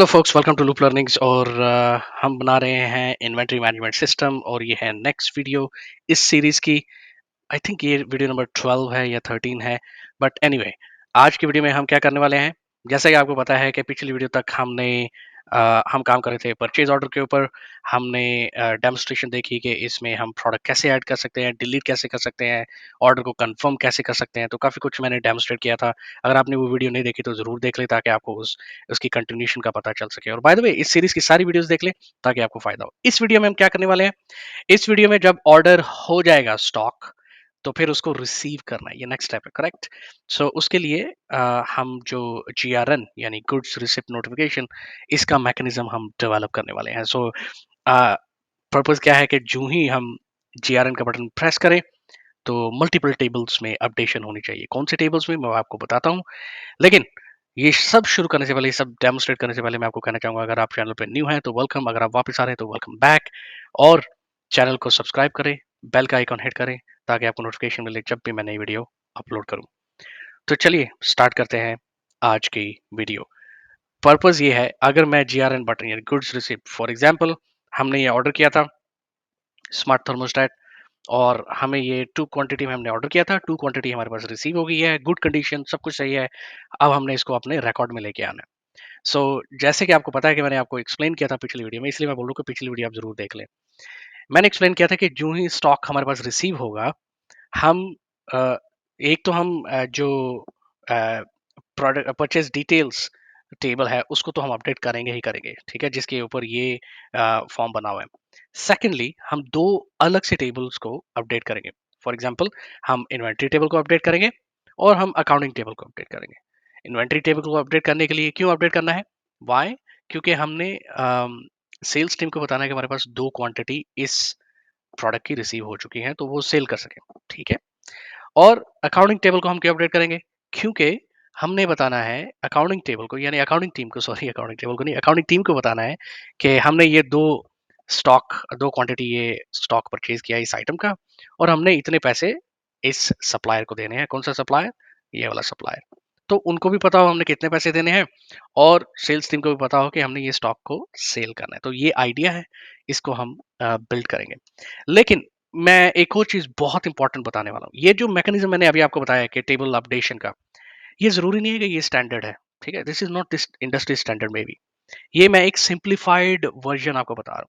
Hello folks, welcome to Loop Learnings. और हम बना रहे हैं इन्वेंटरी मैनेजमेंट सिस्टम और ये है नेक्स्ट वीडियो इस सीरीज की। आई थिंक ये वीडियो नंबर 12 है या 13 है, बट एनीवे आज की वीडियो में हम क्या करने वाले हैं। जैसा कि आपको पता है कि पिछली वीडियो तक हम काम कर रहे थे परचेज ऑर्डर के ऊपर। हमने डेमोस्ट्रेशन देखी कि इसमें हम प्रोडक्ट कैसे ऐड कर सकते हैं, डिलीट कैसे कर सकते हैं, ऑर्डर को कंफर्म कैसे कर सकते हैं। तो काफ़ी कुछ मैंने डेमोस्ट्रेट किया था। अगर आपने वो वीडियो नहीं देखी तो ज़रूर देख ले, ताकि आपको उसकी कंटिन्यूशन का पता चल सके। और बाय द वे इस सीरीज की सारी वीडियोस देख ले ताकि आपको फायदा हो। इस वीडियो में हम क्या करने वाले हैं, इस वीडियो में जब ऑर्डर हो जाएगा स्टॉक तो फिर उसको रिसीव करना है, ये नेक्स्ट स्टेप है, करेक्ट। सो उसके लिए हम जो जीआरएन यानी गुड्स रिसिप्ट नोटिफिकेशन, इसका मैकेनिज्म हम डेवलप करने वाले हैं। सो पर्पस क्या है कि जो ही हम जीआरएन का बटन प्रेस करें तो मल्टीपल टेबल्स में अपडेशन होनी चाहिए। कौन से टेबल्स में, मैं आपको बताता हूँ। लेकिन ये सब शुरू करने से पहले, ये सब डेमोस्ट्रेट करने से पहले मैं आपको कहना चाहूंगा, अगर आप चैनल पे न्यू हैं तो वेलकम, अगर आप वापस आ रहे हैं तो वेलकम बैक। और चैनल को सब्सक्राइब करें, बेल का आइकॉन हिट करें ताकि आपको नोटिफिकेशन मिले जब भी मैं नई वीडियो अपलोड करूं। तो चलिए स्टार्ट करते हैं आज की वीडियो। पर्पस ये है, अगर मैं जीआरएन बटन यानी गुड्स रिसिप्ट, फॉर एग्जांपल हमने ये ऑर्डर किया था स्मार्ट थर्मोस्टेट, और हमें ये 2 क्वांटिटी में हमने ऑर्डर किया था, 2 क्वांटिटी हमारे पास रिसीव हो गई है, गुड कंडीशन, सब कुछ सही है। अब हमने इसको अपने रिकॉर्ड में लेके आना है। सो जैसे कि आपको पता है कि मैंने आपको एक्सप्लेन किया था पिछली वीडियो में, इसलिए मैं बोल रहा हूँ कि पिछली वीडियो आप ज़रूर देख लें। मैंने एक्सप्लेन किया था कि जो ही स्टॉक हमारे पास रिसीव होगा, हम अ, एक तो हम जो प्रोडक्ट परचेज़ डिटेल्स टेबल है, उसको तो हम अपडेट करेंगे ही करेंगे, ठीक है? जिसके ऊपर ये फॉर्म बना हुआ है। सेकंडली हम 2 अलग से टेबल्स को अपडेट करेंगे। फॉर एग्जांपल हम इन्वेंटरी टेबल को अपडेट करेंगे और हम अकाउंटिंग टेबल को अपडेट करेंगे। इन्वेंटरी टेबल को अपडेट करने के लिए क्यों अपडेट करना है? व्हाई? क्योंकि हमने सेल्स टीम को बताना है कि हमारे पास 2 क्वांटिटी इस प्रोडक्ट की रिसीव हो चुकी हैं, तो वो सेल कर सकें, ठीक है? और अकाउंटिंग टेबल को हम क्यों अपडेट करेंगे? क्योंकि हमने बताना है अकाउंटिंग टेबल को, यानी अकाउंटिंग टीम को, सॉरी अकाउंटिंग टेबल को नहीं, अकाउंटिंग टीम को बताना है कि हमने ये 2 क्वांटिटी ये स्टॉक परचेज़ किया है इस आइटम का, और हमने इतने पैसे इस सप्लायर को देने हैं। कौन-सा सप्लायर? ये वाला सप्लायर। तो उनको भी पता हो हमने कितने पैसे देने हैं, और सेल्स टीम को भी पता हो कि हमने ये स्टॉक को सेल करना है। तो ये आइडिया है, इसको हम बिल्ड करेंगे। लेकिन मैं एक और चीज़ बहुत इंपॉर्टेंट बताने वाला हूँ। ये जो मैकेनिज़्म मैंने अभी आपको बताया कि टेबल अपडेशन का, ये ज़रूरी नहीं है कि ये स्टैंडर्ड है, ठीक है? This is not this industry standard may be. ये मैं एक सिंप्लीफाइड वर्ज़न आपको बता रहा हूँ।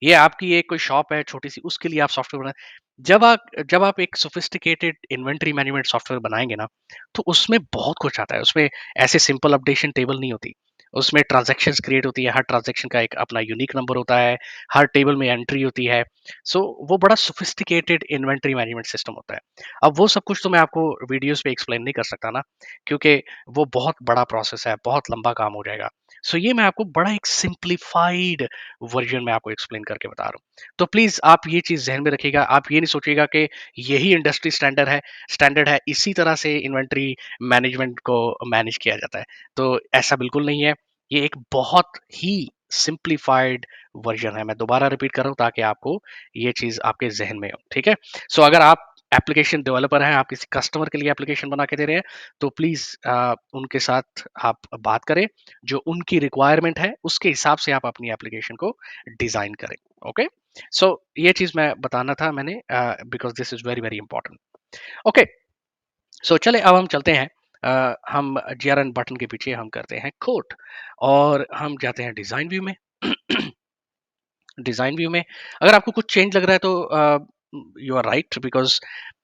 ये आपकी एक कोई शॉप है छोटी-सी, उसके लिए आप सॉफ्टवेयर बनाएँ। जब आप एक सोफिस्टिकेटेड इन्वेंटरी मैनेजमेंट सॉफ्टवेयर बनाएँगे ना, तो उसमें बहुत कुछ आता है। उसमें ऐसे सिंपल अपडेशन टेबल नहीं होती। उसमें ट्रांज़ैक्शंस क्रिएट होती है, हर ट्रांज़ैक्शन का एक अपना यूनिक नंबर होता है, हर टेबल में एंट्री होती है। सो वो बड़ा सोफिस्टिकेटेड इन्वेंटरी मैनेजमेंट सिस्टम होता है। अब वो सब कुछ तो मैं आपको वीडियोज़ पे एक्सप्लेन नहीं कर सकता ना, क्योंकि वो बहुत बड़ा प्रोसेस है, बहुत लंबा काम हो जाएगा। सो ये मैं आपको बड़ा एक सिंप्लीफाइड वर्ज़न में आपको एक्सप्लेन करके बता रहा हूँ। तो प्लीज़ आप ये चीज़ ज़हन में रखिएगा। आप ये नहीं सोचिएगा कि यही इंडस्ट्री स्टैंडर्ड है, इसी तरह से इन्वेंटरी मैनेजमेंट को मैनेज किया जाता है। तो ऐसा बिल्कुल नहीं है। ये एक बहुत ही सिंप्लीफाइड वर्ज़न है। मैं दोबारा रिपीट कर रहा हूँ ताकि आपको ये चीज़ आपके ज़हन में हो, ठीक है? सो अगर आप एप्लीकेशन डेवलपर हैं, आप किसी कस्टमर के लिए एप्लीकेशन बना के दे रहे हैं, तो प्लीज़ उनके साथ आप बात करें। जो उनकी रिक्वायरमेंट है, उसके हिसाब से आप अपनी एप्लीकेशन को डिज़ाइन करें, ओके? सो ये चीज़ मैं बताना था मैंने, because this is very, very important. Okay, so चलें अब हम चलते हैं। हम जीआरएन बटन के पीछे हम करते हैं कोड और हम जाते हैं डिज़ाइन व्यू में। डिज़ाइन व्यू में अगर आपको कुछ चेंज लग रहा है तो यू आर राइट, बिकॉज़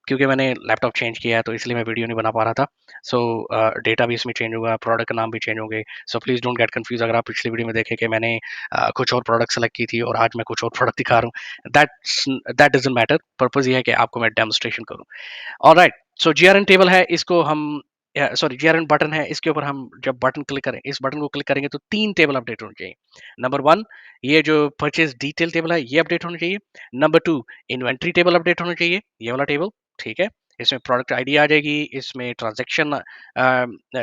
क्योंकि मैंने लैपटॉप चेंज किया है तो इसलिए मैं वीडियो नहीं बना पा रहा था। सो डेटा भी इसमें चेंज होगा, प्रोडक्ट का नाम भी चेंज होंगे। So please don't get confuse. अगर आप पिछली वीडियो में देखें कि मैंने कुछ और प्रोडक्ट सेलेक्ट की थी और आज मैं कुछ और प्रोडक्ट दिखा रहा हूँ, दैट डज़न्ट मैटर। पर्पज़ ये है कि आपको मैं डेमोंस्ट्रेशन करूँ। ऑलराइट, सो जीआरएन टेबल है, इसको हम सॉरी जीआरएन बटन है, इसके ऊपर हम जब बटन क्लिक करें, इस बटन को क्लिक करेंगे तो 3 टेबल अपडेट होने चाहिए। नंबर 1, ये जो परचेज़ डिटेल टेबल है, ये अपडेट होना चाहिए। नंबर 2, इन्वेंटरी टेबल अपडेट होना चाहिए, ये वाला टेबल, ठीक है? इसमें प्रोडक्ट आईडी आ जाएगी, इसमें ट्रांज़ैक्शन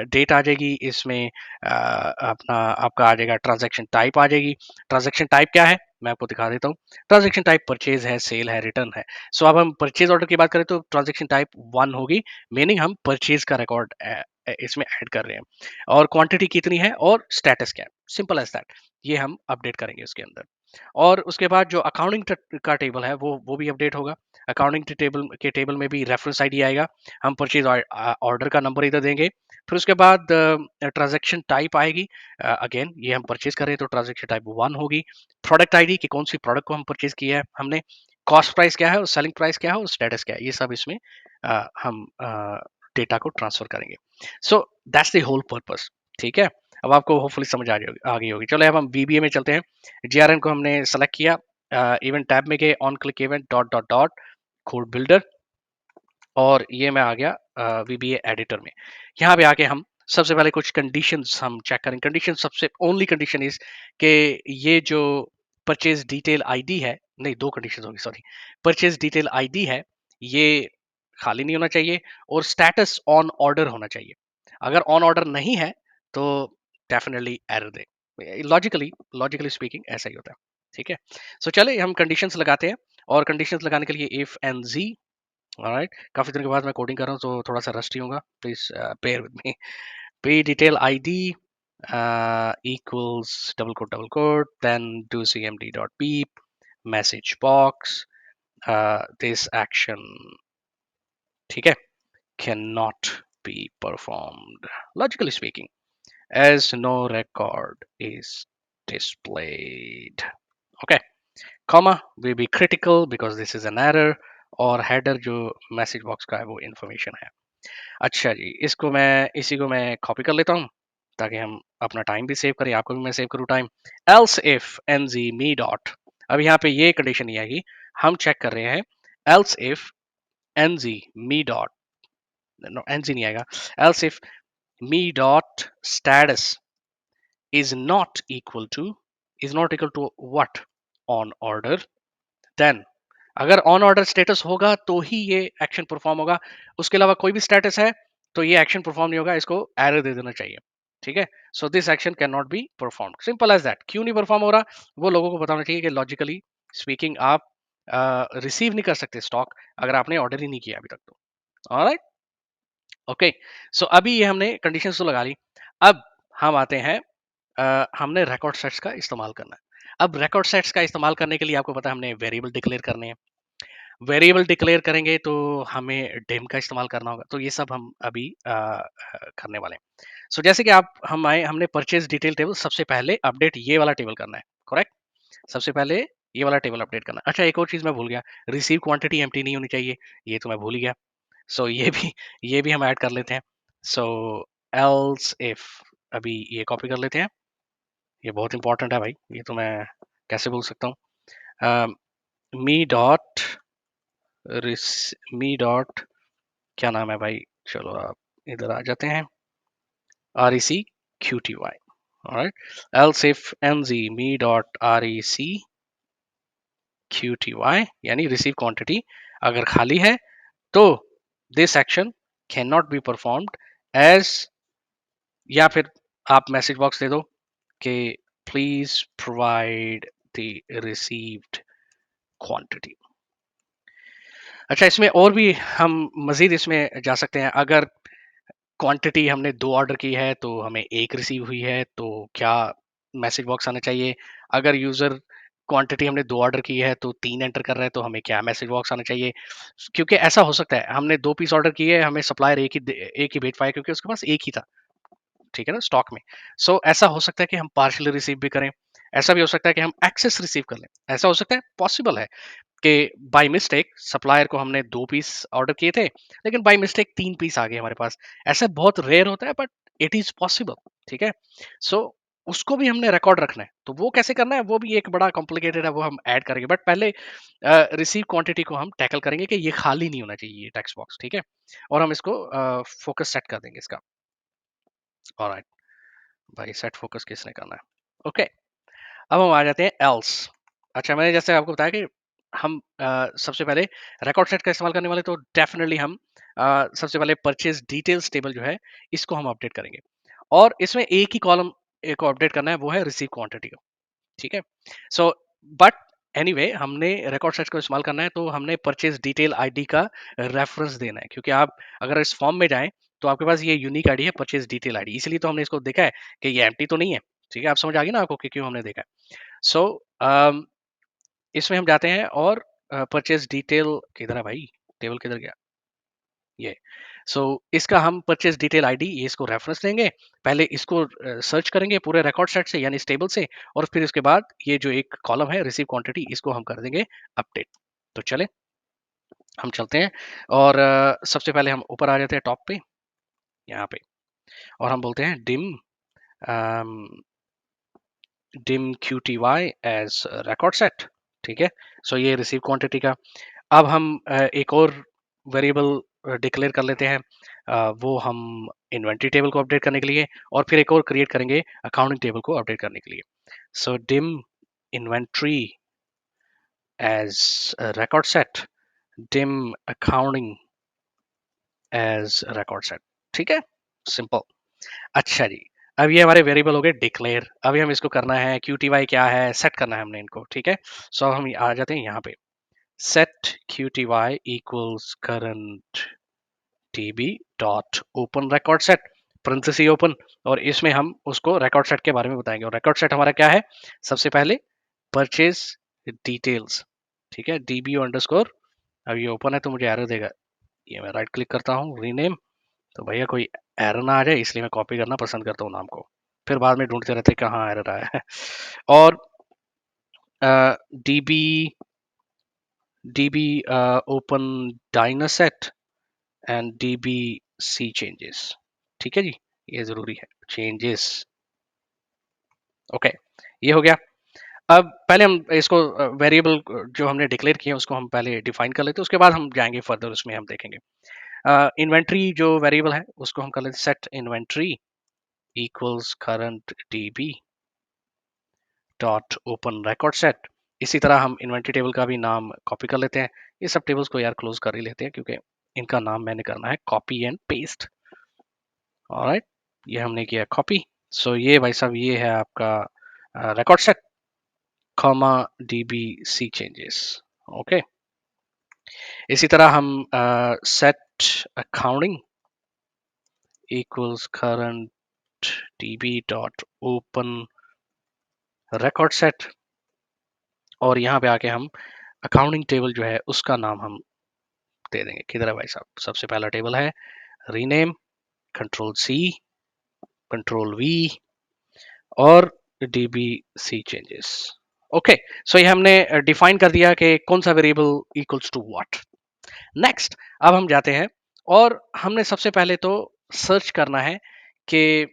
डेट आ जाएगी, इसमें अपना आपका आ जाएगा ट्रांज़ैक्शन टाइप आ जाएगी। ट्रांज़ैक्शन टाइप क्या है? मैं आपको दिखा देता हूँ। ट्रांज़ैक्शन टाइप परचेज़ है, सेल है, रिटर्न है। सो अब हम परचेज़ ऑर्डर की बात करें तो ट्रांज़ैक्शन टाइप 1 होगी, मीनिंग हम परचेज़ का रिकॉर्ड इसमें ऐड कर रहे हैं, और क्वांटिटी कितनी है और स्टेटस क्या है। Simple as that. ये हम अपडेट करेंगे उसके अंदर। और उसके बाद जो अकाउंटिंग का टेबल है वो भी अपडेट होगा। अकाउंटिंग के टेबल में भी रेफरेंस आईडी आएगा। हम परचेज ऑर्डर का नंबर इधर देंगे। फिर उसके बाद ट्रांजैक्शन टाइप आएगी। अगेन ये हम परचेज कर रहे हैं तो ट्रांजैक्शन टाइप 1 होगी। प्रोडक्ट आईडी कि कौन सी प्रोडक्ट को हम परचेज किया है हमने। कॉस्ट प्राइस क्या है और सेलिंग प्राइस क्या है और स्टेटस क्या है, ये सब इसमें हम डेटा को ट्रांसफर करेंगे। So that's the whole purpose. ठीक है, अब आपको होपफुली समझ आ गई होगी। चलो अब हम वीबीए में चलते हैं। जीआरएम को हमने सेलेक्ट किया, इवेंट टैब में गए, on click event dot dot dot code builder, और ये मैं आ गया वीबीए एडिटर में। यहाँ पे आके हम सबसे पहले कुछ कंडीशंस हम चेक करेंगे। कंडीशन सबसे ओनली कंडीशन इज कि ये जो परचेज डिटेल आईडी है, नहीं दो कंडीशन होगी सॉरी, परचेज डिटेल आईडी है ये खाली नहीं होना चाहिए और स्टेटस ऑन ऑर्डर होना चाहिए। अगर ऑन ऑर्डर नहीं है तो डेफिनेटली एरर दे। लॉजिकली स्पीकिंग ऐसा ही होता है। ठीक है, सो चले हम कंडीशंस लगाते हैं। और कंडीशंस लगाने के लिए इफ एंड जी। ऑलराइट, काफी दिनों के बाद मैं कोडिंग कर रहा हूँ तो थोड़ा सा रस्टी होगा, please bear with me. p detail id equals double quote then do cmd dot beep message box this action, ठीक है, cannot be performed logically speaking as no record is displayed. Okay, comma will be critical because this is an error, और header जो message box का है वो information है। अच्छा जी, इसको मैं इसी को मैं कॉपी कर लेता हूँ ताकि हम अपना टाइम भी सेव करें, आपको भी मैं सेव करूँ time. else if nz me dot, अब यहाँ पे ये कंडीशन नहीं आएगी, हम चेक कर रहे हैं else if nz me dot, no nz नहीं आएगा, else if me dot status is not equal to what, on order, then अगर ऑन ऑर्डर स्टेटस होगा तो ही ये एक्शन परफॉर्म होगा, उसके अलावा कोई भी स्टेटस है तो ये एक्शन परफॉर्म नहीं होगा, इसको एरर दे देना चाहिए। ठीक है, so this action can not be perform, simple as that. क्यों नहीं परफॉर्म हो रहा, वो लोगों को बताना चाहिए कि लॉजिकली स्पीकिंग आप रिसीव नहीं कर सकते स्टॉक अगर आपने ऑर्डर ही नहीं किया अभी तक तो। ऑलराइट, ओके, सो अभी ये हमने कंडीशंस तो लगा ली। अब हम आते हैं हमने रिकॉर्ड सेट्स का इस्तेमाल करना है। अब रिकॉर्ड सेट्स का इस्तेमाल करने के लिए आपको पता है हमने वेरिएबल डिक्लेयर करने हैं। वेरिएबल डिक्लेयर करेंगे तो हमें डिम का इस्तेमाल करना होगा, तो ये सब हम अभी करने वाले हैं। सो जैसे कि आप हम आए, हमने परचेज डिटेल टेबल सबसे पहले अपडेट ये वाला टेबल करना है, करेक्ट। सबसे पहले ये वाला टेबल अपडेट करना है। अच्छा, एक और चीज मैं भूल गया, रिसीव क्वांटिटी एम्प्टी नहीं होनी चाहिए, ये तो मैं भूल ही गया। सो ये भी हम ऐड कर लेते हैं। सो एल्स इफ, अभी ये कॉपी कर लेते हैं, ये बहुत इंपॉर्टेंट है भाई, ये तो मैं कैसे भूल सकता हूँ। मी डॉट मी डॉट, क्या नाम है भाई, चलो आप इधर आ जाते हैं, REC QTY। alright, else if nz me dot REC QTY यानी रिसीव क्वांटिटी अगर खाली है तो this action can not be performed as, या फिर आप मैसेज बॉक्स दे दो कि please provide the received quantity. अच्छा, इसमें और भी हम मजीद इसमें जा सकते हैं। अगर क्वांटिटी हमने 2 ऑर्डर की है तो हमें 1 रिसीव हुई है तो क्या मैसेज बॉक्स आना चाहिए? अगर यूज़र क्वांटिटी हमने 2 ऑर्डर की है तो 3 एंटर कर रहा है तो हमें क्या मैसेज बॉक्स आना चाहिए? क्योंकि ऐसा हो सकता है हमने 2 पीस ऑर्डर किए, हमें सप्लायर एक ही भेज पाया क्योंकि उसके पास एक ही था, ठीक है ना, स्टॉक में। ऐसा हो सकता है कि हम पार्शियली रिसीव भी करें, ऐसा भी हो सकता है कि हम एक्सेस रिसीव कर लें, ऐसा हो सकता है, पॉसिबल है कि बाय मिस्टेक सप्लायर को हमने 2 पीस ऑर्डर किए थे, लेकिन बाय मिस्टेक 3 पीस आ गए हमारे पास। ऐसा बहुत रेयर होता है बट इट इज़ पॉसिबल, ठीक है? सो उसको भी हमने रिकॉर्ड रखना है। तो वो कैसे करना है, वो भी एक बड़ा कॉम्प्लिकेटेड है, वो हम ऐड करेंगे। बट पहले रिसीव क्वांटिटी को हम टैकल करेंगे कि ये खाली नहीं होना चाहिए ये टेक्स्ट बॉक्स, ठीक है? और हम इसको फोकस सेट कर देंगे इसका। ऑलराइट, भाई सेट फोकस किसने करना है? ओके, अब हम आ जाते हैं एल्स। अच्छा, मैंने जैसे आपको बताया कि हम सबसे पहले रिकॉर्ड सेट का इस्तेमाल करने वाले, तो डेफिनेटली हम सबसे पहले परचेज डिटेल्स टेबल जो है इसको हम अपडेट करेंगे, और इसमें एक ही कॉलम को अपडेट करना है, वो है रिसीव क्वांटिटी को, ठीक है। सो बट एनीवे हमने रिकॉर्ड सेट को इस्तेमाल करना है तो हमने परचेज डिटेल आईडी का रेफरेंस देना है, क्योंकि आप अगर इस फॉर्म में जाएं तो आपके पास ये यूनिक आईडी है परचेज डिटेल आईडी, इसलिए तो हमने इसको देखा है कि ये एम्प्टी तो नहीं है, ठीक है, आप समझ आ गई ना आपको कि क्यों हमने देखा है। सो इसमें हम जाते हैं और परचेज डिटेल किधर है भाई, टेबल किधर गया, ये। सो इसका हम परचेज डिटेल आईडी, ये इसको रेफरेंस देंगे, पहले इसको सर्च करेंगे पूरे रिकॉर्ड सेट से यानी इस टेबल से, और फिर इसके बाद ये जो एक कॉलम है रिसीव क्वांटिटी, इसको हम कर देंगे अपडेट। तो चले हम चलते हैं और सबसे पहले हम ऊपर आ जाते हैं टॉप पे, यहाँ पे, और हम बोलते हैं dim dim QTY as record set. ठीक है, सो ये रिसीव क्वांटिटी का। अब हम एक और वेरिएबल डिक्लेयर कर लेते हैं, वो हम इन्वेंट्री टेबल को अपडेट करने के लिए, और फिर एक और क्रिएट करेंगे अकाउंटिंग टेबल को अपडेट करने के लिए। So dim inventory as record set, dim accounting as record set. ठीक है, सिंपल। अच्छा जी, अब ये हमारे वेरिएबल हो गए डिक्लेयर। अभी हम इसको करना है QTY क्या है, सेट करना है हमने इनको। ठीक है, सो हम आ जाते हैं यहाँ पे, set QTY equals current TB dot open record set, parenthesis open, और इसमें हम उसको रिकॉर्ड सेट के बारे में बताएंगे। और रिकॉर्ड सेट हमारा क्या है, सबसे पहले परचेज डिटेल्स। ठीक है, DBO अंडरस्कोर, अब ये ओपन है तो मुझे एरर देगा, ये मैं राइट क्लिक करता हूँ रीनेम, तो भैया कोई एरर ना आ जाए इसलिए मैं कॉपी करना पसंद करता हूँ नाम को, फिर बाद में ढूंढते रहते कहाँ एरर आया है। और DB open dynaset and DBC changes. ठीक है जी, ये जरूरी है, चेंजेस। ओके, ये हो गया। अब पहले हम इसको वेरिएबल जो हमने डिक्लेयर किए उसको हम पहले डिफाइन कर लेते हैं, उसके बाद हम जाएंगे फर्दर, उसमें हम देखेंगे। इन्वेंट्री जो वेरिएबल है उसको हम कर लेते set inventory equals current DB dot open record set. इसी तरह हम इन्वेंट्री टेबल का भी नाम कॉपी कर लेते हैं। ये सब टेबल्स को यार क्लोज कर ही लेते हैं क्योंकि इनका नाम मैंने करना है कॉपी एंड पेस्ट। ऑलराइट, ये हमने किया कॉपी। सो ये भाई साहब ये है आपका record set comma DBC changes. Okay, इसी तरह हम set accounting equals current DB dot open record set, और यहाँ पे आके हम अकाउंटिंग टेबल जो है उसका नाम हम दे देंगे। किधर है भाई साहब, सबसे पहला टेबल है rename, control C, control V, और DBC चेंजेस। ओके, सो ये हमने डिफाइन कर दिया कि कौन सा variable equals to what. Next, अब हम जाते हैं और हमने सबसे पहले तो सर्च करना है कि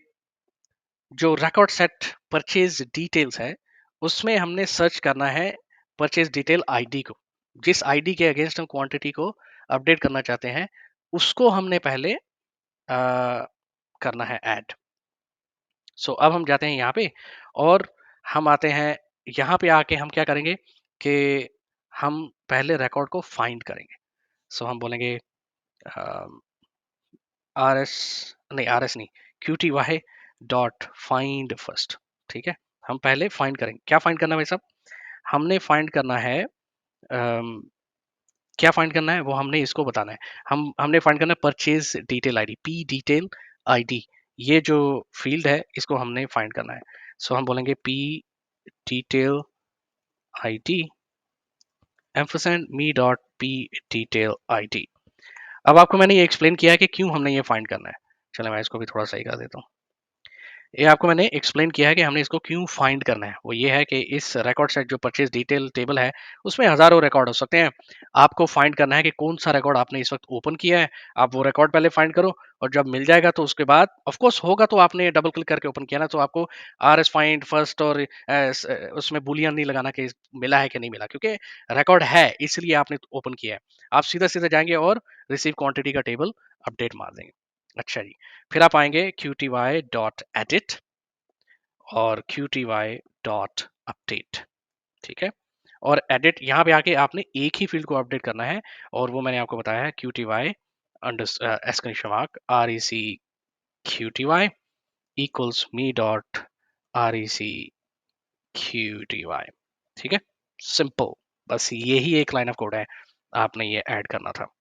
जो रिकॉर्ड सेट परचेज डिटेल्स है उसमें हमने सर्च करना है परचेज डिटेल आईडी को, जिस आईडी के अगेंस्ट हम क्वांटिटी को अपडेट करना चाहते हैं उसको हमने पहले करना है ऐड। सो अब हम जाते हैं यहाँ पे और हम आते हैं, यहाँ पे आके हम क्या करेंगे कि हम पहले रिकॉर्ड को फाइंड करेंगे। सो हम बोलेंगे आर एस, नहीं आर एस नहीं, QTY डॉट फाइंड फर्स्ट। ठीक है, हम पहले फाइंड करेंगे। क्या फाइंड करना है भाई साहब, हमने फाइंड करना है क्या फाइंड करना है वो हमने इसको बताना है। हमने फाइंड करना है purchase detail ID, P detail ID, ये जो फील्ड है इसको हमने फाइंड करना है। सो हम बोलेंगे P डिटेल आईडी एम्परसैंड मी डॉट P डिटेल आईडी। अब आपको मैंने ये एक्सप्लेन किया है कि क्यों हमने ये फाइंड करना है। चलो मैं इसको भी थोड़ा सही कर देता हूँ। ये आपको मैंने एक्सप्लेन किया है कि हमने इसको क्यों फाइंड करना है। वो ये है कि इस रिकॉर्ड सेट जो परचेज डिटेल टेबल है उसमें हजारों रिकॉर्ड हो सकते हैं। आपको फाइंड करना है कि कौन सा रिकॉर्ड आपने इस वक्त ओपन किया है। आप वो रिकॉर्ड पहले फाइंड करो, और जब मिल जाएगा तो उसके बाद ऑफ कोर्स होगा तो आपने डबल क्लिक करके ओपन किया ना, तो आपको RS फाइंड फर्स्ट और उसमें बुलियन नहीं लगाना कि मिला है कि नहीं मिला, क्योंकि रिकॉर्ड है इसलिए आपने ओपन किया है। आप सीधा सीधा जाएंगे और रिसीव क्वांटिटी का टेबल अपडेट मार देंगे। अच्छा जी, फिर आप आएंगे QTY डॉट एडिट और QTY डॉट अपडेट। ठीक है, और एडिट यहाँ पे आके आपने एक ही फील्ड को अपडेट करना है, और वो मैंने आपको बताया है QTY REC QTY equals me dot REC QTY। ठीक है, सिंपल, बस यही एक लाइन ऑफ कोड है, आपने ये ऐड करना था।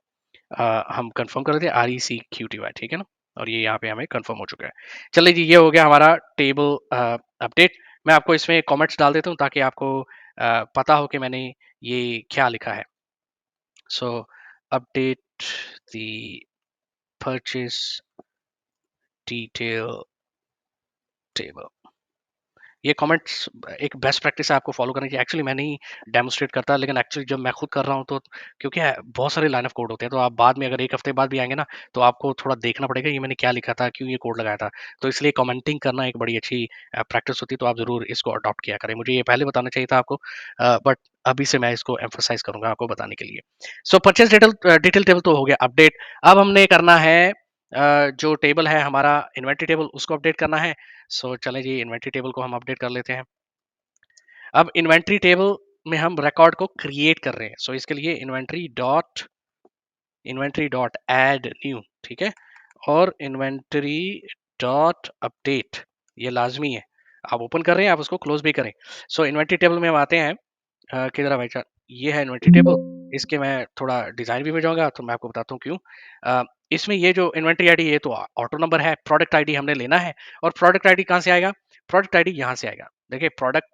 हम कंफर्म कर देते हैं REC QTY। ठीक है ना, और ये यहाँ पे हमें कंफर्म हो चुका है। चलिए जी, ये हो गया हमारा टेबल अपडेट। मैं आपको इसमें कमेंट्स डाल देता हूँ ताकि आपको पता हो कि मैंने ये क्या लिखा है। सो update the purchase detail table. ये कमेंट्स एक बेस्ट प्रैक्टिस है, आपको फॉलो करनी चाहिए। एक्चुअली मैं नहीं डेमोस्ट्रेट करता, लेकिन एक्चुअली जब मैं खुद कर रहा हूँ तो क्योंकि बहुत सारे लाइन ऑफ कोड होते हैं, तो आप बाद में अगर 1 हफ्ते बाद भी आएँगे ना, तो आपको थोड़ा देखना पड़ेगा ये मैंने क्या लिखा था, क्यों ये कोड लगाया था। तो इसलिए कमेंटिंग करना एक बड़ी अच्छी प्रैक्टिस होती है, तो आप ज़रूर इसको अडॉप्ट किया करें। मुझे ये पहले बताना चाहिए था आपको, बट अभी से मैं इसको एम्फसाइज़ करूँगा आपको बताने के लिए। सो परचेज़ डिटेल टेबल तो हो गया अपडेट। अब हमने करना है जो टेबल है हमारा इन्वेंटरी टेबल, उसको अपडेट करना है। सो चलें जी, इन्वेंटरी टेबल को हम अपडेट कर लेते हैं। अब इन्वेंटरी टेबल में हम रिकॉर्ड को क्रिएट कर रहे हैं, सो इसके लिए इन्वेंटरी डॉट ऐड न्यू, ठीक है, और इन्वेंटरी डॉट अपडेट, ये लाजमी है। आप ओपन कर रहे हैं, आप उसको क्लोज भी करें। सो इन्वेंटरी टेबल में हम आते हैं, किधर है भाई साहब, ये है इन्वेंटरी टेबल। इसके मैं थोड़ा डिजाइन भी में जाऊंगा, तो मैं आपको बताता हूँ क्यों। इसमें ये जो इन्वेंटरी आईडी, ये तो ऑटो नंबर है, प्रोडक्ट आईडी हमने लेना है। और प्रोडक्ट आईडी कहाँ से आएगा? प्रोडक्ट आईडी यहाँ से आएगा। देखिए, प्रोडक्ट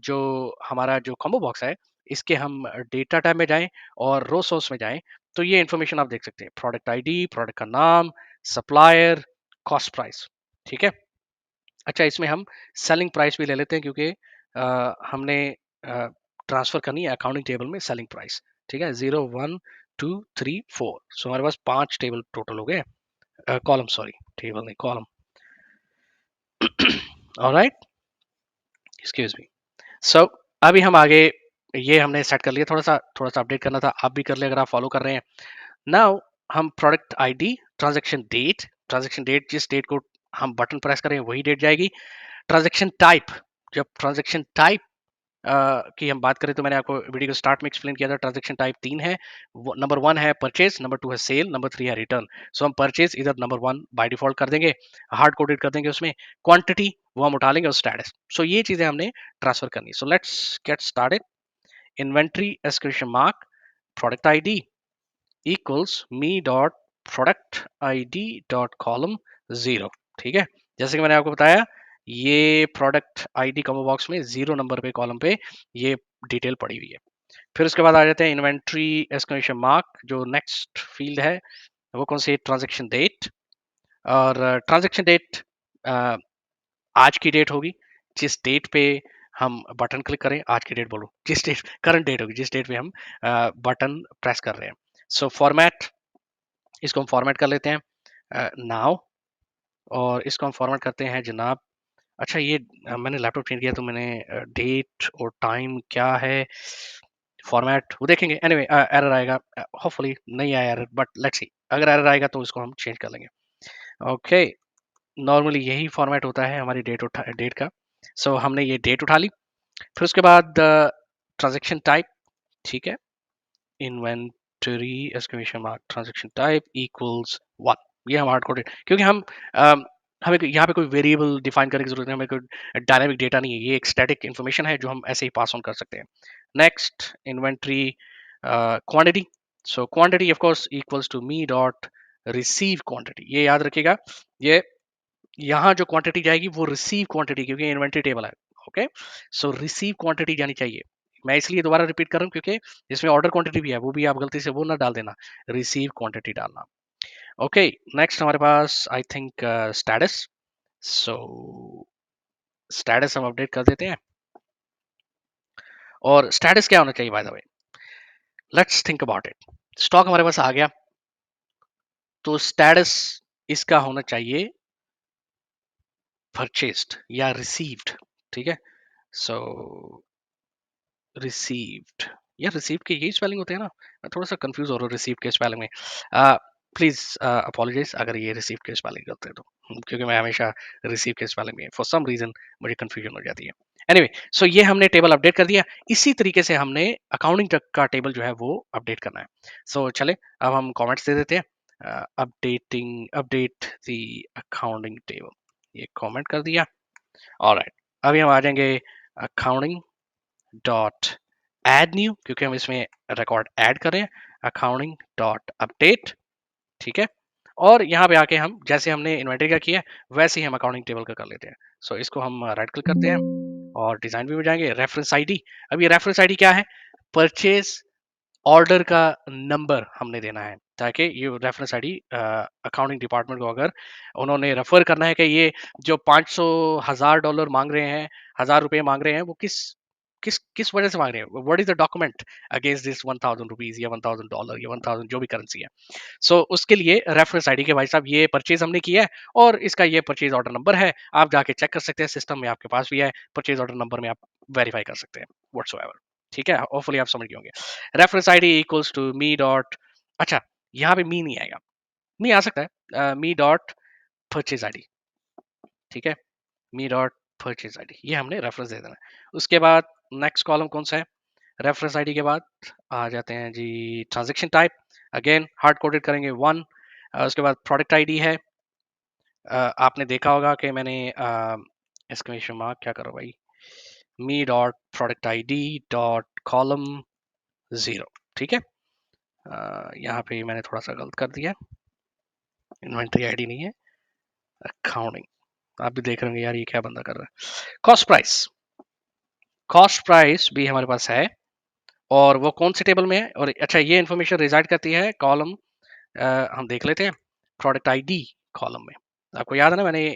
जो हमारा जो कॉम्बो बॉक्स है, इसके हम डेटा टाइप में जाएं और रो सोर्स में जाएं, तो ये इन्फॉर्मेशन आप देख सकते हैं, प्रोडक्ट आईडी, प्रोडक्ट का नाम, सप्लायर, कॉस्ट प्राइस, ठीक है। अच्छा, इसमें हम सेलिंग प्राइस भी ले लेते हैं, क्योंकि हमने ट्रांसफर करनी है अकाउंटिंग टेबल में सेलिंग प्राइस, ठीक है। 0 1 2 3 4, सो हमारे पास 5 टेबल टोटल हो गए, कॉलम, सॉरी टेबल नहीं, column. All right, excuse me. So अभी हम आगे, ये हमने सेट कर लिया, थोड़ा सा अपडेट करना था, आप भी कर ले अगर आप फॉलो कर रहे हैं। नाउ हम प्रोडक्ट आईडी, ट्रांजैक्शन डेट, जिस डेट को हम बटन प्रेस करें वही डेट जाएगी। ट्रांजैक्शन टाइप, जब ट्रांजैक्शन टाइप की हम बात करें, तो मैंने आपको वीडियो को स्टार्ट में एक्सप्लेन किया था, ट्रांजैक्शन टाइप 3 है। नंबर 1 है परचेज, नंबर 2 है सेल, नंबर 3 है रिटर्न। सो हम परचेज इधर नंबर 1 बाय डिफॉल्ट कर देंगे, हार्ड कोडेड कर देंगे उसमें। क्वांटिटी वो हम उठा लेंगे, और स्टेटस। सो ये चीजें हमने ट्रांसफर करनी। So let's get started. Inventory exclamation mark, product ID equals me dot product ID dot column 0, ठीक है। जैसे कि मैंने आपको बताया, ये प्रोडक्ट आईडी कॉमो बॉक्स में 0 नंबर पे कॉलम पे ये डिटेल पड़ी हुई है। फिर उसके बाद आ जाते हैं इन्वेंट्री एक्सक्लेमेशन मार्क, जो नेक्स्ट फील्ड है वो कौन सी, ट्रांजैक्शन डेट। और ट्रांजैक्शन डेट आज की डेट होगी, जिस डेट पे हम बटन क्लिक करें, आज की डेट बोलो, जिस डेट करंट डेट होगी, जिस डेट पे हम बटन प्रेस कर रहे हैं। सो फॉर्मेट, इसको हम फॉर्मेट कर लेते हैं नाउ, और इसको हम फॉर्मेट करते हैं जनाब। अच्छा, ये मैंने लैपटॉप चेंज किया, तो मैंने डेट और टाइम क्या है, फॉर्मेट वो देखेंगे। एनीवे, एरर आएगा, होपफुली नहीं आया एरर, बट लेट्स सी, अगर एरर आएगा तो इसको हम चेंज कर लेंगे। ओके, नॉर्मली यही फॉर्मेट होता है हमारी डेट का। सो हमने ये डेट उठा ली। फिर उसके बाद ट्रांजेक्शन टाइप, ठीक है, inventory exclamation mark transaction type equals 1, ये हम हार्ड कोडेड, क्योंकि हम हमें यहाँ पे कोई वेरिएबल डिफाइन करने की जरूरत नहीं, हमें कोई डायनामिक डेटा नहीं है, ये एक स्टैटिक इन्फॉर्मेशन है जो हम ऐसे ही पास ऑन कर सकते हैं। Next, inventory quantity, so quantity of course equals to me dot receive quantity, ये याद रखिएगा, ये यहाँ जो क्वांटिटी जाएगी वो रिसीव क्वांटिटी, क्योंकि इन्वेंटरी टेबल है। ओके, सो रिसीव क्वांटिटी जानी चाहिए। मैं इसलिए दोबारा रिपीट कर रहा हूँ, क्योंकि इसमें ऑर्डर क्वांटिटी भी है, वो भी आप गलती से वो ना डाल देना, रिसीव क्वांटिटी डालना। ओके, नेक्स्ट हमारे पास I think status. So status हम अपडेट कर देते हैं, और स्टेटस क्या होना चाहिए, by the way, let's think about it. Stock हमारे पास आ गया, तो स्टेटस इसका होना चाहिए परचेस्ड या रिसीव्ड, ठीक है। सो रिसीव्ड, यार रिसीव के यही स्पेलिंग होते हैं ना, मैं थोड़ा सा कंफ्यूज हो रहा हूँ रिसीव के स्पेलिंग में। प्लीज अपोलोजाइज अगर ये रिसीव के स्पेलिंग करते हैं तो, क्योंकि मैं हमेशा रिसीव के स्पेलिंग में फॉर सम रीजन मुझे कंफ्यूजन हो जाती है। एनीवे, सो ये हमने टेबल अपडेट कर दिया। इसी तरीके से हमने अकाउंटिंग का टेबल जो है वो अपडेट करना है। सो चले, अब हम कमेंट्स दे देते हैं, अपडेट द अकाउंटिंग टेबल, ये कमेंट कर दिया। ऑलराइट, अभी हम आ जाएंगे अकाउंटिंग डॉट एड न्यू, क्योंकि हम इसमें रिकॉर्ड ऐड कर रहे हैं, अकाउंटिंग डॉट अपडेट, ठीक है। और यहाँ पे आके हम जैसे हमने इन्वेंटरी का किया वैसे ही हम अकाउंटिंग टेबल का कर लेते हैं। सो इसको हम राइट क्लिक करते हैं और डिजाइन व्यू में जाएंगे, रेफरेंस आईडी। अब ये रेफरेंस आईडी क्या है? परचेज ऑर्डर का नंबर हमने देना है, ताकि ये रेफरेंस आईडी अकाउंटिंग डिपार्टमेंट को अगर उन्होंने रेफर करना है कि ये जो 500 हजार डॉलर मांग रहे हैं, 1000 रुपए मांग रहे हैं, वो किस किस किस वजह से मांग रहे हैं, what is the document against this 1000 rupees या 1000 डॉलर या 1000 जो भी करेंसी है। सो उसके लिए रेफरेंस आईडी के भाई साहब ये परचेज हमने किया है और इसका ये परचेज ऑर्डर नंबर है, आप जाके चेक कर सकते हैं, सिस्टम में आपके पास भी है, परचेज ऑर्डर नंबर में आप वेरीफाई कर सकते हैं व्हाटसोएवर। ठीक है, होपफुली आप समझ गए होंगे। Reference ID equals to me dot, अच्छा यहाँ पे मी नहीं आएगा, मी आ सकता है मी डॉट परचेज आईडी। ठीक है, मी डॉट परचेज आईडी, ये हमने रेफरेंस दे देना है। उसके बाद नेक्स्ट कॉलम कौन सा है? रेफरेंस आईडी के बाद आ जाते हैं जी transaction type, again hard coded करेंगे 1। उसके बाद प्रोडक्ट आईडी है, आपने देखा होगा कि मैंने एक्सक्लेमेशन मार्क क्या करो भाई, me dot product ID dot column 0। ठीक है, यहाँ पे मैंने थोड़ा सा गलत कर दिया, इन्वेंट्री आईडी नहीं है, अकाउंटिंग। आप भी देख रहे होंगे यार ये क्या बंदा कर रहा है। कॉस्ट प्राइस, कॉस्ट प्राइस भी हमारे पास है, और वो कौन से टेबल में है? और अच्छा ये इन्फॉर्मेशन रिजाइड करती है कॉलम, हम देख लेते हैं, प्रोडक्ट आईडी कॉलम में। आपको याद है ना, मैंने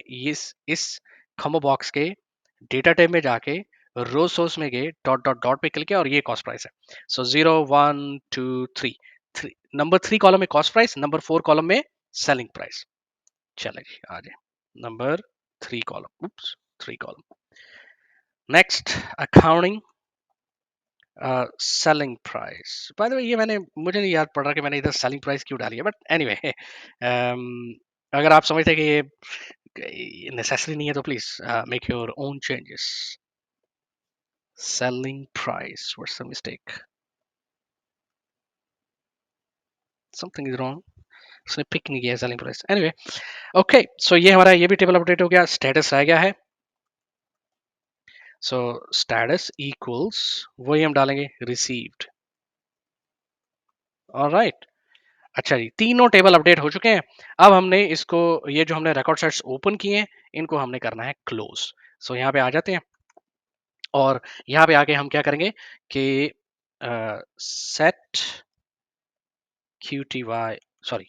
इस कॉम्बो बॉक्स के डेटा टाइप में जाके रो सोर्स में गए, डॉट डॉट डॉट पे क्लिक किया और ये कॉस्ट प्राइस है। सो 0 1 2 3, नंबर 3 कॉलम में कॉस्ट प्राइस, नंबर 4 कॉलम में सेलिंग प्राइस। चले जी आ जाए number 3 column, oops 3 column. Next accounting selling price. Bye the वे ये मैंने, मुझे नहीं याद पड़ रहा कि मैंने इधर सेलिंग प्राइस क्यों डाली है, बट एनीवे अगर आप समझते हैं कि ये नेसेसरी नहीं है तो please make your own changes. Selling price, what's the mistake, something is wrong, उसने पिक नहीं किया selling price. Anyway okay, so ये हमारा ये भी टेबल अपडेट हो गया, स्टेटस रह गया है। सो स्टेटस इक्वल्स वही हम डालेंगे, रिसीव्ड। ऑलराइट, अच्छा जी तीनों टेबल अपडेट हो चुके हैं। अब हमने इसको, ये जो हमने रिकॉर्ड सेट्स ओपन किए हैं, इनको हमने करना है क्लोज। सो यहाँ पे आ जाते हैं और यहाँ पे आके हम क्या करेंगे कि सेट QTY, सॉरी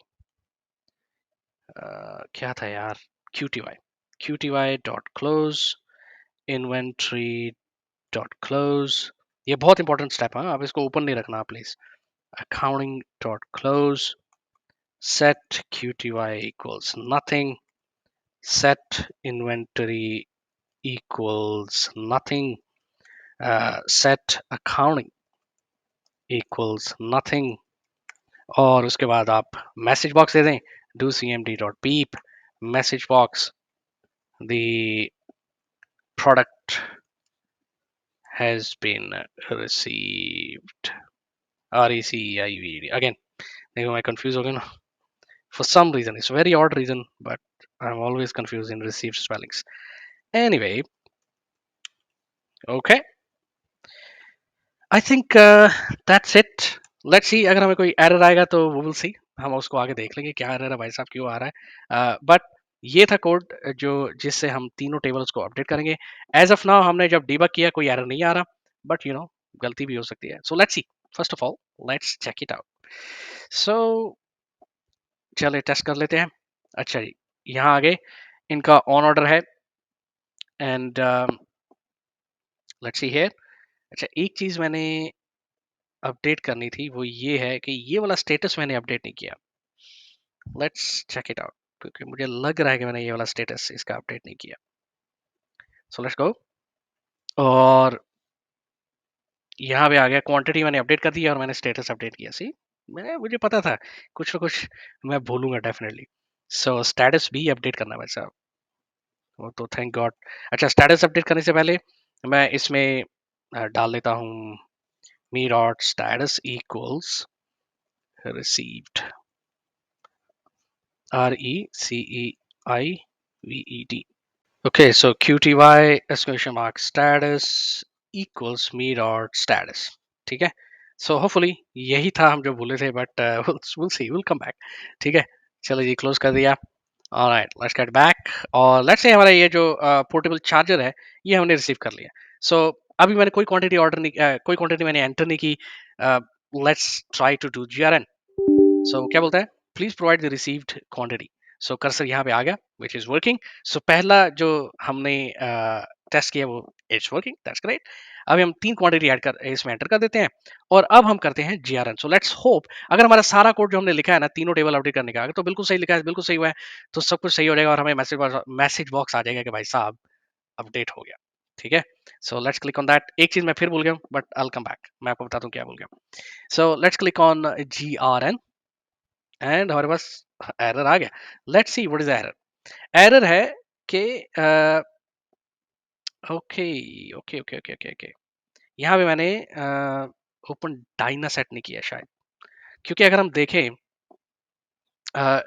क्या था यार, QTY dot close inventory dot close. ये बहुत इंपॉर्टेंट स्टेप है, आप इसको ओपन नहीं रखना please. Accounting dot close, set QTY equals nothing, set inventory equals nothing, set accounting equals nothing, और उसके बाद आप मैसेज बॉक्स दे दें, do cmd dot beep message box, the product has been received, RECEIVD again। देखो मैं confuse हो गया ना, for some reason, it's a very odd reason, but I'm always confused in received spellings। Anyway, okay, I think that's it. Let's see, अगर हमें कोई error आएगा तो वो विल सी, हम उसको आगे देख लेंगे क्या एरर है भाई साहब, क्यों आ रहा है। बट ये था कोड जो जिससे हम तीनों टेबल्स को अपडेट करेंगे। एज ऑफ नाउ हमने जब डीबग किया कोई एरर नहीं आ रहा, बट यू नो गलती भी हो सकती है। So let's see, first of all let's check it out. So चलिए टेस्ट कर लेते हैं। अच्छा जी यहाँ आगे इनका ऑन ऑर्डर है, एंड लेट्स सी हियर। अच्छा एक चीज मैंने अपडेट करनी थी, वो ये है कि ये वाला स्टेटस मैंने अपडेट नहीं किया। लेट्स चेक इट आउट, क्योंकि मुझे लग रहा है कि मैंने ये वाला स्टेटस इसका अपडेट नहीं किया। सो लेट्स गो, और यहाँ पे आ गया क्वांटिटी मैंने अपडेट कर दी और मैंने स्टेटस अपडेट किया। सी मैंने, मुझे पता था कुछ ना कुछ मैं भूलूंगा डेफिनेटली। सो स्टेटस भी अपडेट करना है भाई साहब, वो तो थैंक गॉड। अच्छा स्टेटस अपडेट करने से पहले मैं इसमें डाल लेता हूँ me dot status equals received, RECEIVED। Okay, so QTY exclamation mark status equals me dot status। ठीक है, so hopefully यही था हम जो भूले थे, but we'll see, we'll come back। ठीक है, चलो जी क्लोज कर दिया। ऑलराइट लेट्स गेट बैक और लेट्स से हमारा ये जो पोर्टेबल चार्जर है ये हमने रिसीव कर लिया। सो अभी मैंने कोई क्वांटिटी ऑर्डर नहीं कोई क्वांटिटी मैंने एंटर नहीं की। Let's try to do GRN. So क्या बोलता है, please provide the received quantity. So cursor यहाँ पे आ गया विच इज वर्किंग। सो पहला जो हमने टेस्ट किया वो इट्स वर्किंग, दैट्स ग्रेट। अभी हम 3 क्वांटिटी ऐड कर इसमें एंटर कर देते हैं और अब हम करते हैं जीआरएन। सो लेट्स होप अगर हमारा सारा कोड जो हमने लिखा है ना तीनों टेबल अपडेट करने का, अगर तो बिल्कुल सही लिखा है, बिल्कुल सही हुआ है, तो सब कुछ सही हो जाएगा और हमें मैसेज बॉक्स आ जाएगा कि भाई साहब अपडेट हो गया। ठीक है, so let's click on that. एक चीज मैं फिर भूल गया हूँ but I will come back, मैं आपको बताता हूँ क्या भूल गया। So let's click on GRN and हमारे पास एरर आ गया। Let's see what is error. Error है कि okay okay okay okay okay okay, यहाँ पे मैंने ओपन डायनासेट नहीं किया शायद, क्योंकि अगर हम देखें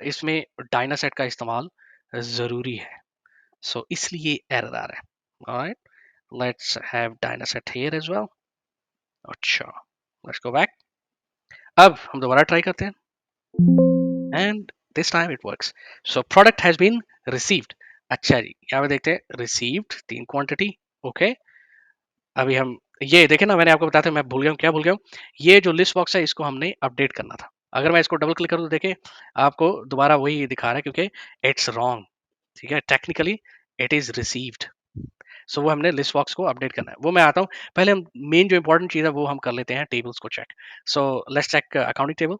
इसमें डायनासेट का इस्तेमाल जरूरी है। सो इसलिए एरर आ रहा है। Alright, let's have dynaset here as well. अच्छा, लेट्स गो बैक। अब हम दोबारा ट्राई करते हैं and this time it works. So product has been received. अच्छा जी, यहाँ पे देखते हैं रिसीव्ड 3 क्वांटिटी। ओके, अभी हम ये देखें ना, मैंने आपको बताया था, मैं भूल गया हूँ, क्या भूल गया हूँ, ये जो लिस्ट बॉक्स है इसको हमने अपडेट करना था। अगर मैं इसको डबल क्लिक करूँ तो देखें आपको दोबारा वही दिखा रहा है क्योंकि इट्स रॉन्ग। ठीक है, टेक्निकली इट इज रिसीव्ड। सो वो हमने लिस्ट बॉक्स को अपडेट करना है, वो मैं आता हूँ। पहले हम मेन जो इंपॉर्टेंट चीज़ है वो हम कर लेते हैं, टेबल्स को चेक। So let's check accounting table.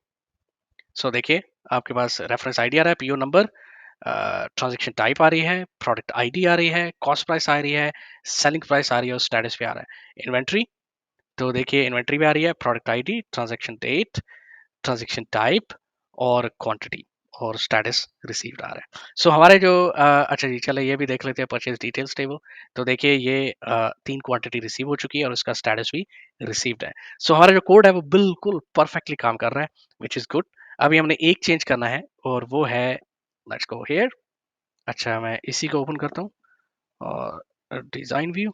So देखिए आपके पास रेफरेंस आईडी आ रहा है, पीओ नंबर, ट्रांजैक्शन टाइप आ रही है, प्रोडक्ट आईडी आ रही है, कॉस्ट प्राइस आ रही है, सेलिंग प्राइस आ रही है और स्टेटस पे आ रहा है। इन्वेंट्री, तो देखिए इन्वेंट्री में आ रही है product ID, transaction date, transaction type और क्वांटिटी और स्टेटस रिसीव्ड आ रहा है। सो हमारे जो अच्छा जी चलो ये भी देख लेते हैं परचेज डिटेल्स टेबल। तो देखिए ये 3 क्वांटिटी रिसीव हो चुकी है और उसका स्टेटस भी रिसीव्ड है। सो हमारा जो कोड है वो बिल्कुल परफेक्टली काम कर रहा है, विच इज गुड। अभी हमने एक चेंज करना है और वो है, लेट्स गो हियर। अच्छा, मैं इसी को ओपन करता हूँ और डिजाइन व्यू।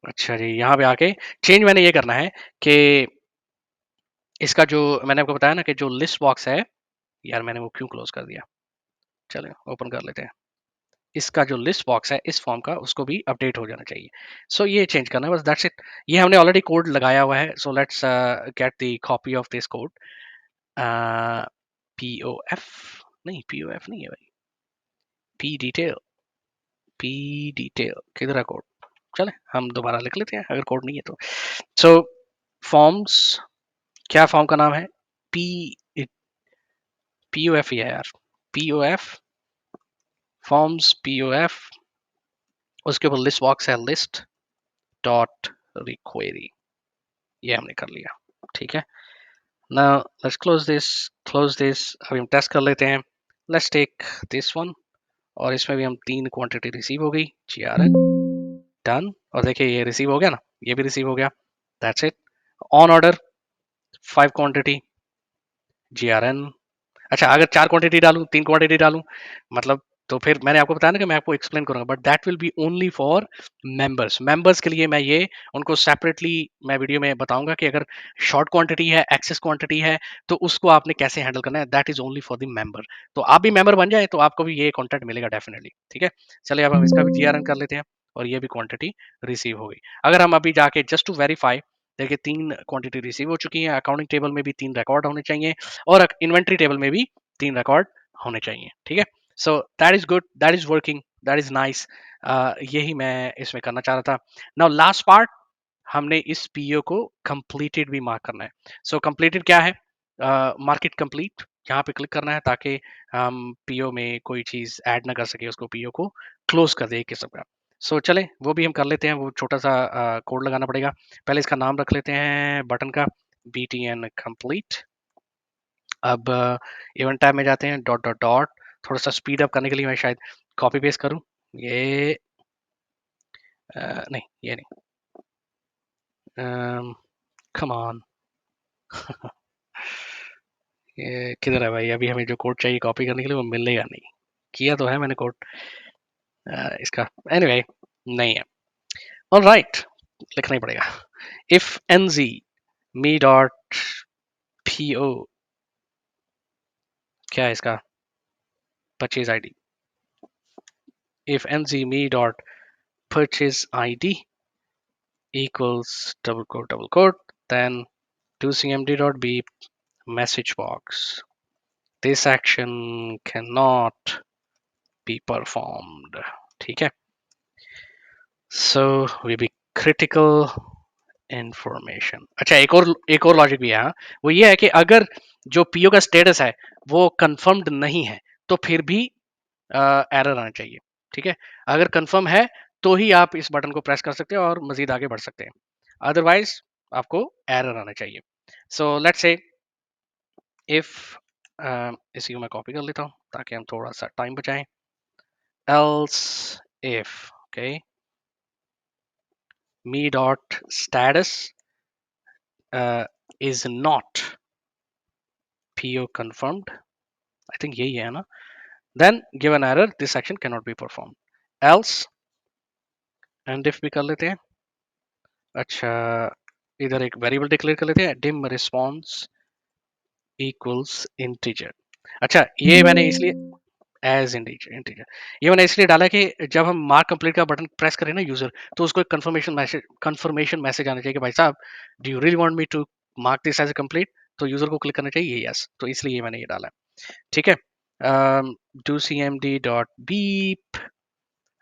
अच्छा जी, यहाँ पे आके चेंज मैंने ये करना है कि इसका जो मैंने आपको बताया ना कि जो लिस्ट बॉक्स है, यार मैंने वो क्यों क्लोज कर दिया, चलिए ओपन कर लेते हैं। इसका जो लिस्ट बॉक्स है इस फॉर्म का उसको भी अपडेट हो जाना चाहिए। सो ये चेंज करना है बस, दैट्स इट। ये हमने ऑलरेडी कोड लगाया हुआ है। So let's get the copy of this code. POF नहीं, पीओएफ नहीं है भाई, पी डिटेल, पी डिटेल किधर है कोड? चले हम दोबारा लिख लेते हैं अगर कोड नहीं है तो। सो फॉर्म्स, क्या फॉर्म का नाम है? पी पीओएफ ही है यार, पीओएफ फॉर्म्स, पीओएफ। उसके ऊपर लिस्ट बॉक्स है, लिस्ट डॉट रिक्वेरी, ये हमने कर लिया। ठीक है, now let's close this, close this. अभी हम टेस्ट कर लेते हैं। लेट्स टेक दिस वन और इसमें भी हम 3 क्वांटिटी रिसीव हो गई, जीआरएन डन। और देखिए ये रिसीव हो गया ना, ये भी रिसीव हो गया, that's it. On order 5 quantity GRN. अच्छा, अगर 4 क्वांटिटी डालूं, 3 क्वांटिटी डालूं, मतलब तो फिर मैंने आपको बताया ना कि मैं आपको एक्सप्लेन करूंगा, but that will be only for members. Members के लिए मैं ये उनको सेपरेटली मैं वीडियो में बताऊंगा कि अगर शॉर्ट क्वांटिटी है, एक्सेस क्वांटिटी है, तो उसको आपने कैसे हैंडल करना है, that is only for the member. तो आप भी मेंबर बन जाए तो आपको भी ये कॉन्टेंट मिलेगा डेफिनेटली। ठीक है, चलिए अब हम इसका भी जीआरएन कर लेते हैं और ये भी क्वांटिटी रिसीव हो गई। अगर हम अभी जाके जस्ट टू वेरीफाई, देखिए 3 क्वांटिटी रिसीव हो चुकी है। अकाउंटिंग टेबल में भी 3 रिकॉर्ड होने चाहिए और इन्वेंट्री टेबल में भी 3 रिकॉर्ड होने चाहिए। ठीक है, so that is good, that is working, that is nice. यही मैं इसमें करना चाह रहा था। नाउ लास्ट पार्ट, हमने इस पीओ को कंप्लीटेड भी मार्क करना है। सो कंप्लीटेड क्या है? मार्केट कंप्लीट, यहाँ पे क्लिक करना है ताकि हम पीओ में कोई चीज ऐड ना कर सके, उसको पीओ को क्लोज कर दे एक किस्म का। सो चले वो भी हम कर लेते हैं, वो छोटा सा कोड लगाना पड़ेगा। पहले इसका नाम रख लेते हैं बटन का, btn complete। अब इवेंट टैब में जाते हैं, डॉट डॉट डॉट। थोड़ा सा स्पीड अप करने के लिए मैं शायद कॉपी पेस्ट करूं, ये नहीं ये नहीं, कम ऑन। ये किधर है भाई? अभी हमें जो कोड चाहिए कॉपी करने के लिए वो मिलेगा नहीं, किया तो है मैंने कोड इसका, एनीवे नहीं है। ऑल राइट, लिखना ही पड़ेगा। If N G me dot P O, क्या है इसका? purchase ID. If nzme dot purchase ID equals double quote, then docmd dot beep message box. This action cannot be performed. ठीक है? So we be critical information. अच्छा, एक और logic भी है, हाँ? वो ये है कि अगर जो पीओ का स्टेटस है वो कंफर्म्ड नहीं है तो फिर भी एरर आना चाहिए। ठीक है, अगर कंफर्म है तो ही आप इस बटन को प्रेस कर सकते हैं और मजीद आगे बढ़ सकते हैं, अदरवाइज आपको एरर आना चाहिए। सो लेट्स से इफ इसी को मैं कॉपी कर लेता हूँ ताकि हम थोड़ा सा टाइम बचाएं। else if okay me dot status is not PO confirmed, I think यही है ना, then give an error, this action cannot be performed, else and if भी कर लेते हैं। अच्छा, इधर एक वेरिएबल डिक्लेयर कर लेते हैं, dim response equals integer। अच्छा, ये मैंने इसलिए एज इंटीजर ये मैंने इसलिए डाला कि जब हम मार्क कंप्लीट का बटन प्रेस करें ना यूजर, तो उसको एक कंफर्मेशन मैसेज आना चाहिए कि भाई साहब do you really want me to mark this as a complete, तो यूजर को क्लिक करना चाहिए यस, तो इसलिए मैंने ये डाला है। ठीक है, do C M D dot beep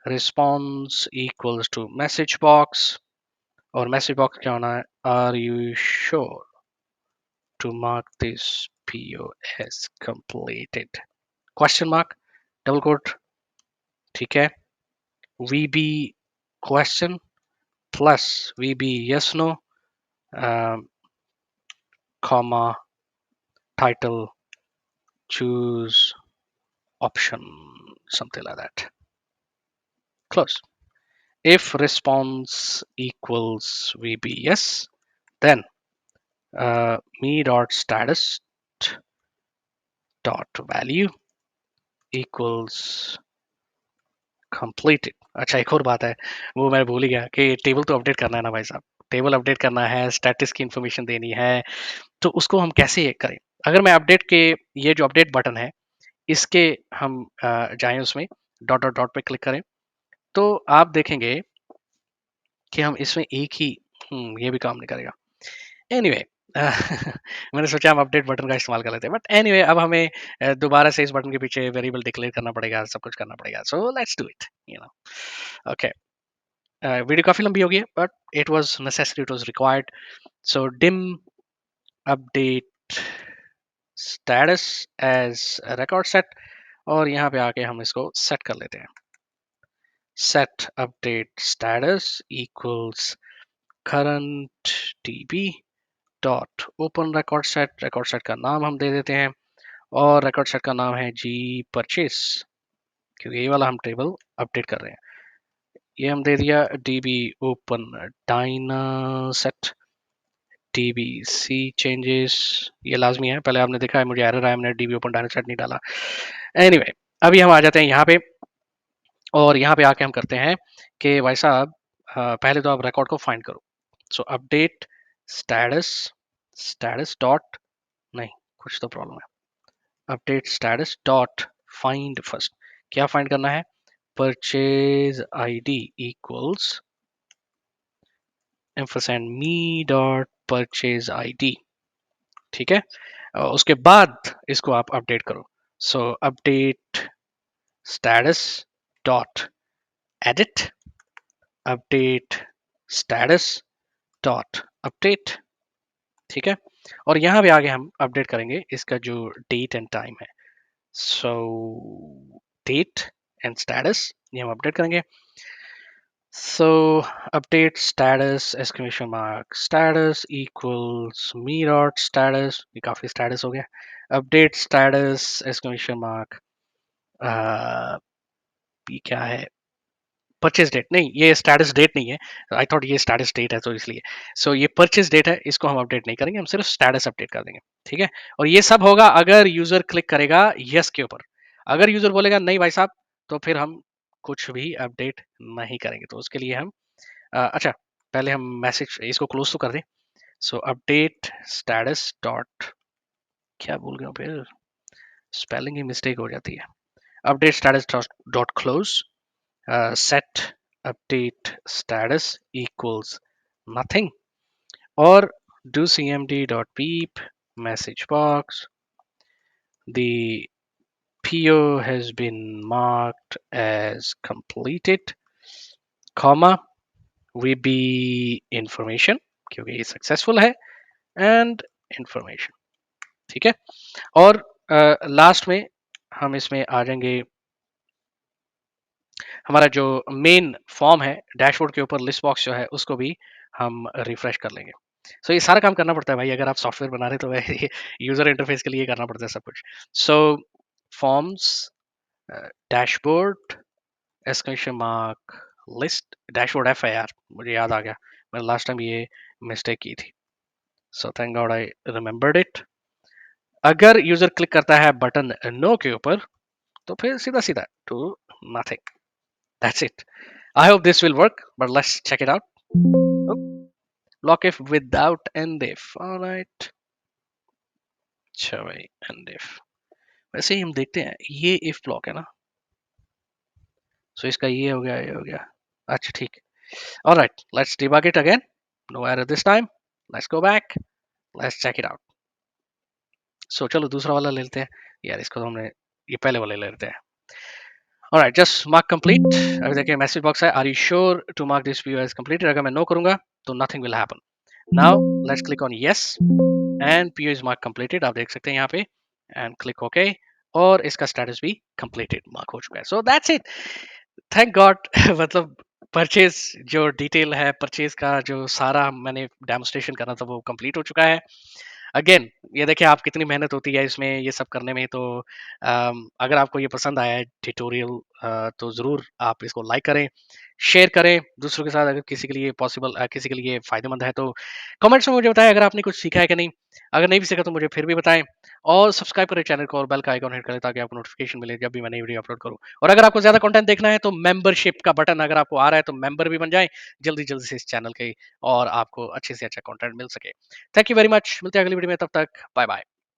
response equals to message box, और मैसेज बॉक्स क्या होना है, are you sure to mark this PO as completed, question mark, double quote. ठीक है, VB question plus VB yes no, comma title choose option, something like that, close। If response equals VB yes, then me dot status dot value equals completed। अच्छा, एक और बात है, वो मैं भूल ही गया कि टेबल तो अपडेट करना है ना भाई साहब, टेबल अपडेट करना है, स्टेटस की इंफॉर्मेशन देनी है, तो उसको हम कैसे करें। अगर मैं अपडेट के ये जो अपडेट बटन है इसके हम जाएं उसमें डॉट डॉट डॉट पे क्लिक करें, तो आप देखेंगे कि हम इसमें एक ही ये भी काम नहीं करेगा। एनीवे मैंने सोचा हम अपडेट बटन का इस्तेमाल कर लेते हैं, बट एनीवे अब हमें दोबारा से इस बटन के पीछे वेरिएबल डिक्लेयर करना पड़ेगा, सब कुछ करना पड़ेगा, so let's do it you know. Okay, video काफी लंबी हो गई है but it was necessary, it was required. So dim update status as record set, और यहाँ पे आके हम इसको सेट कर लेते हैं, set update status equals current db dot open record set, record set का नाम हम दे देते हैं और record set का नाम है g purchase, क्योंकि ये वाला हम टेबल अपडेट कर रहे हैं। ये हम दे दिया db open dynaset db c changes, ये लाजमी है, पहले आपने देखा है मुझे एरर आया, मैंने db open dynaset नहीं डाला। एनीवे अभी हम आ जाते हैं यहाँ पे, और यहाँ पे आके हम करते हैं कि भाई साहब पहले तो आप रिकॉर्ड को फाइंड करो। सो अपडेट स्टेटस, स्टेटस डॉट, नहीं कुछ तो प्रॉब्लम है, update status dot find first, क्या फाइंड करना है, परचेज आईडी इक्वल्स एम्फरसैंड मी डॉट परचेज आईडी। ठीक है, उसके बाद इसको आप अपडेट करो। सो update status dot edit update status dot update. ठीक है, और यहाँ पे आगे हम अपडेट करेंगे इसका जो डेट एंड टाइम है। सो डेट एंड स्टेटस ये हम अपडेट करेंगे। So update status exclamation mark status equals me dot status, ये काफी स्टेटस हो गया, अपडेट स्टेटस एक्सक्लेमेशन मार्क, ये क्या है, परचेज डेट, नहीं ये स्टेटस डेट नहीं है, आई थॉट ये स्टेटस डेट है तो इसलिए। सो ये परचेज डेट है, इसको हम अपडेट नहीं करेंगे, हम सिर्फ स्टेटस अपडेट कर देंगे। ठीक है, और ये सब होगा अगर यूजर क्लिक करेगा यस के ऊपर, अगर यूजर बोलेगा नहीं भाई साहब तो फिर हम कुछ भी अपडेट नहीं करेंगे, तो उसके लिए हम अच्छा पहले हम मैसेज इसको क्लोज तो कर दें। सो अपडेट स्टेटस डॉट, क्या भूल गया फिर, स्पेलिंग ही मिस्टेक हो जाती है, update status dot close, set update status equals nothing, or do cmd dot beep message box, the PO has been marked as completed, comma VB information क्योंकि ये successful है, एंड इंफॉर्मेशन। ठीक है, और last में हम इसमें आ जाएंगे, हमारा जो मेन फॉर्म है डैशबोर्ड के ऊपर लिस्ट बॉक्स जो है उसको भी हम रिफ्रेश कर लेंगे। सो ये सारा काम करना पड़ता है भाई, अगर आप सॉफ्टवेयर बना रहे तो वह यूजर इंटरफेस के लिए करना पड़ता है सब कुछ। So forms, dashboard, exclamation mark, list, dashboard F है यार, मुझे याद आ गया, मैंने लास्ट टाइम ये मिस्टेक की थी। So thank God I remembered it. अगर यूजर क्लिक करता है बटन नो के ऊपर तो फिर सीधा सीधा to nothing, that's it. I hope this will work, but let's check it out. Block if without end if, alright. अच्छा भाई, एंड इफ वैसे ही हम देखते हैं, ये इफ ब्लॉक है ना, सो इसका ये हो गया, ये हो गया, अच्छा ठीक। Alright, let's debug it again, no error this time, let's go back, let's check it out. So चलो दूसरा वाला ले लेते हैं यार, इसको तो हमने ये पहले वाले ले लेते हैं। Alright, just mark complete. अभी देखिए मैसेज बॉक्स है, are you sure to mark this view as completed, अगर मैं नो करूंगा तो nothing will happen. Now let's click on yes and PO is mark completed, आप देख सकते हैं यहाँ पे, एंड क्लिक ओके, और इसका स्टेटस भी कंप्लीटेड मार्क हो चुका है। So that's it, thank God मतलब परचेज जो डिटेल है, परचेज का जो सारा मैंने डेमोस्ट्रेशन करना था वो कंप्लीट हो चुका है। अगेन ये देखिए आप कितनी मेहनत होती है इसमें ये सब करने में, तो अगर आपको ये पसंद आया है ट्यूटोरियल तो ज़रूर आप इसको लाइक करें, शेयर करें दूसरों के साथ, अगर किसी के लिए पॉसिबल, किसी के लिए फ़ायदेमंद है तो कमेंट्स में मुझे बताएं अगर आपने कुछ सीखा है कि नहीं, अगर नहीं भी सीखा तो मुझे फिर भी बताएं, और सब्सक्राइब करें चैनल को और बेल का आइकॉन हिट करें ताकि आपको नोटिफिकेशन मिले जब भी मैं नई वीडियो अपलोड करूं। और अगर आपको ज़्यादा कंटेंट देखना है तो मेंबरशिप का बटन अगर आपको आ रहा है तो मेंबर भी बन जाएं जल्दी जल्दी से इस चैनल के, और आपको अच्छे से अच्छा कंटेंट मिल सके। थैंक यू वेरी मच, मिलते हैं अगली वीडियो में, तब तक बाय बाय।